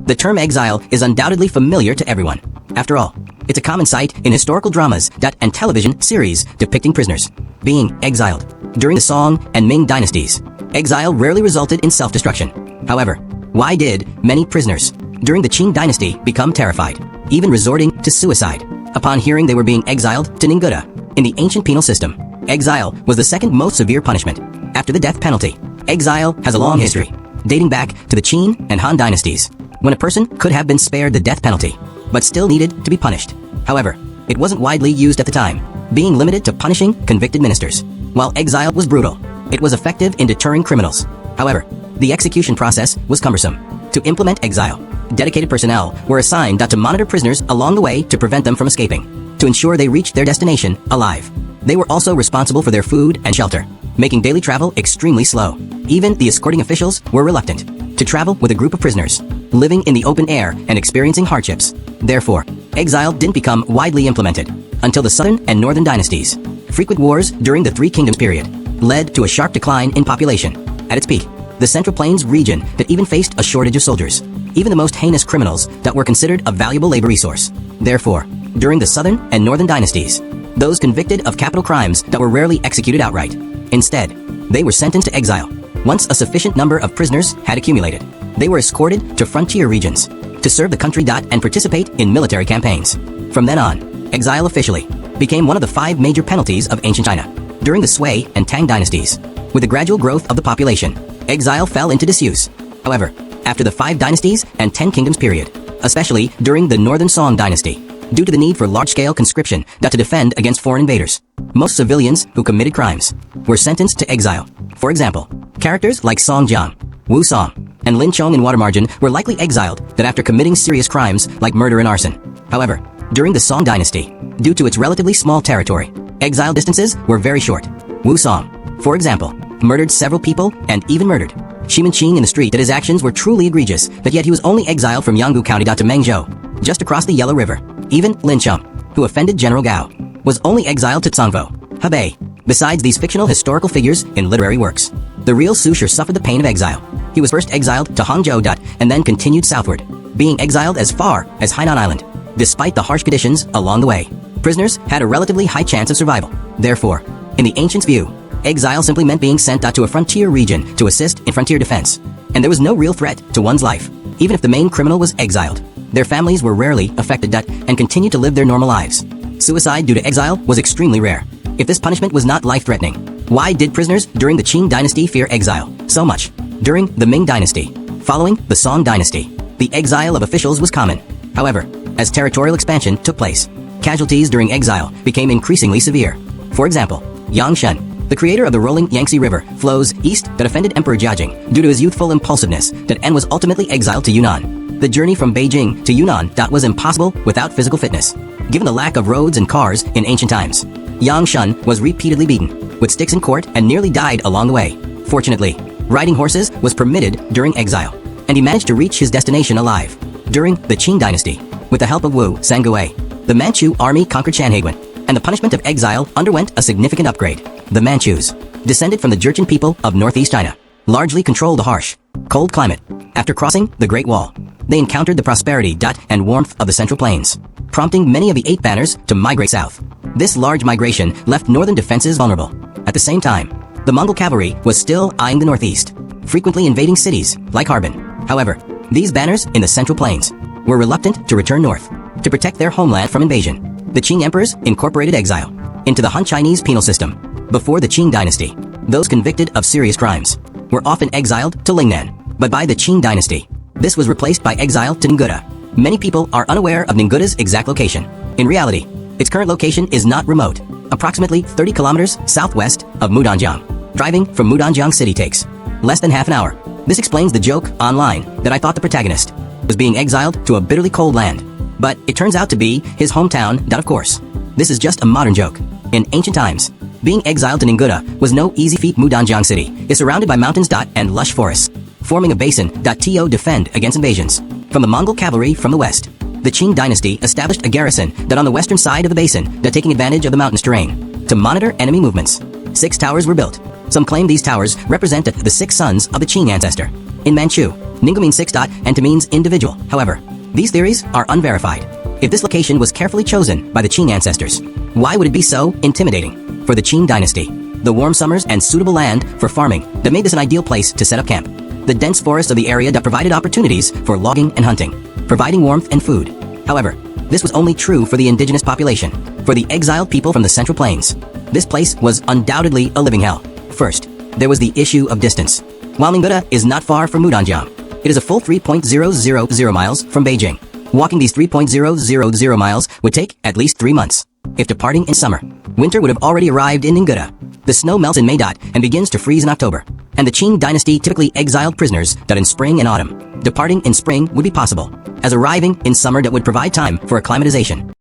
The term exile is undoubtedly familiar to everyone. After all, it's a common sight in historical dramas and television series depicting prisoners being exiled. During the Song and Ming dynasties, exile rarely resulted in self-destruction. However, why did many prisoners during the Qing dynasty become terrified, even resorting to suicide, upon hearing they were being exiled to Ningguta? In the ancient penal system, exile was the second most severe punishment, after the death penalty. Exile has a long history, dating back to the Qin and Han dynasties, when a person could have been spared the death penalty, but still needed to be punished. However, it wasn't widely used at the time, being limited to punishing convicted ministers. While exile was brutal, it was effective in deterring criminals. However, the execution process was cumbersome. To implement exile, dedicated personnel were assigned to monitor prisoners along the way to prevent them from escaping, to ensure they reached their destination alive. They were also responsible for their food and shelter, making daily travel extremely slow. Even the escorting officials were reluctant to travel with a group of prisoners, living in the open air and experiencing hardships. Therefore, exile didn't become widely implemented until the Southern and Northern dynasties. Frequent wars during the Three Kingdoms period led to a sharp decline in population. At its peak, the Central Plains region had even faced a shortage of soldiers, even the most heinous criminals that were considered a valuable labor resource. Therefore, during the Southern and Northern dynasties, those convicted of capital crimes that were rarely executed outright. Instead, they were sentenced to exile. Once a sufficient number of prisoners had accumulated, they were escorted to frontier regions to serve the country and participate in military campaigns. From then on, exile officially became one of the 5 major penalties of ancient China. During the Sui and Tang dynasties, with the gradual growth of the population, exile fell into disuse. However, after the 5 dynasties and 10 kingdoms period, especially during the Northern Song dynasty, due to the need for large-scale conscription to defend against foreign invaders, most civilians who committed crimes were sentenced to exile. For example, characters like Song Jiang, Wu Song, and Lin Chong in Watermargin were likely exiled after committing serious crimes like murder and arson. However, during the Song dynasty, due to its relatively small territory, exile distances were very short. Wu Song, for example, murdered several people and even murdered Shimen Qing in the street. That his actions were truly egregious, but yet he was only exiled from Yanggu County to Mengzhou, just across the Yellow River. Even Lin Chong, who offended General Gao, was only exiled to Cangbo, Hebei. Besides these fictional historical figures in literary works, the real Su Shi suffered the pain of exile. He was first exiled to Hangzhou and then continued southward, being exiled as far as Hainan Island. Despite the harsh conditions along the way, prisoners had a relatively high chance of survival. Therefore, in the ancients' view, exile simply meant being sent to a frontier region to assist in frontier defense, and there was no real threat to one's life. Even if the main criminal was exiled, their families were rarely affected and continued to live their normal lives. Suicide due to exile was extremely rare. If this punishment was not life-threatening, why did prisoners during the Qing dynasty fear exile so much? During the Ming dynasty, following the Song dynasty, the exile of officials was common. However, as territorial expansion took place, casualties during exile became increasingly severe. For example, Yang Shen, the creator of the rolling Yangtze River, flows east that offended Emperor Jiajing due to his youthful impulsiveness and was ultimately exiled to Yunnan. The journey from Beijing to Yunnan was impossible without physical fitness, given the lack of roads and cars in ancient times. Yang Shen was repeatedly beaten with sticks in court and nearly died along the way. Fortunately, riding horses was permitted during exile, and he managed to reach his destination alive. During the Qing dynasty, with the help of Wu Sangui, the Manchu army conquered Shanhaiguan, and the punishment of exile underwent a significant upgrade. The Manchus, descended from the Jurchen people of northeast China, largely controlled the harsh, cold climate. After crossing the Great Wall, they encountered the prosperity and warmth of the Central Plains, prompting many of the 8 banners to migrate south. This large migration left northern defenses vulnerable. At the same time, the Mongol cavalry was still eyeing the northeast, frequently invading cities like Harbin. However, these banners in the Central Plains were reluctant to return north to protect their homeland from invasion. The Qing emperors incorporated exile into the Han Chinese penal system. Before the Qing dynasty, those convicted of serious crimes were often exiled to Lingnan, but by the Qing dynasty, this was replaced by exile to Ningguta. Many people are unaware of Ningguta's exact location. In reality, its current location is not remote, approximately 30 kilometers southwest of Mudanjiang. Driving from Mudanjiang city takes less than half an hour. This explains the joke online that I thought the protagonist was being exiled to a bitterly cold land, but it turns out to be his hometown. Of course, this is just a modern joke. In ancient times, being exiled to Ningguta was no easy feat. Mudanjiang city is surrounded by mountains and lush forests, forming a basin to defend against invasions from the Mongol cavalry from the west. The Qing dynasty established a garrison on the western side of the basin, taking advantage of the mountainous terrain to monitor enemy movements. 6 towers were built. Some claim these towers represent the 6 sons of the Qing ancestor. In Manchu, Ninggu means 6. And to means individual. However, these theories are unverified. If this location was carefully chosen by the Qing ancestors, why would it be so intimidating for the Qing dynasty? The warm summers and suitable land for farming that made this an ideal place to set up camp. The dense forests of the area that provided opportunities for logging and hunting, providing warmth and food. However, this was only true for the indigenous population. For the exiled people from the Central Plains, this place was undoubtedly a living hell. First, there was the issue of distance. While Ningguta is not far from Mudanjiang, it is a full 3.000 miles from Beijing. Walking these 3.000 miles would take at least 3 months. If departing in summer, winter would have already arrived in Ningguta. The snow melts in May. And begins to freeze in October. And the Qing dynasty typically exiled prisoners in spring and autumn. Departing in spring would be possible, as arriving in summer that would provide time for acclimatization.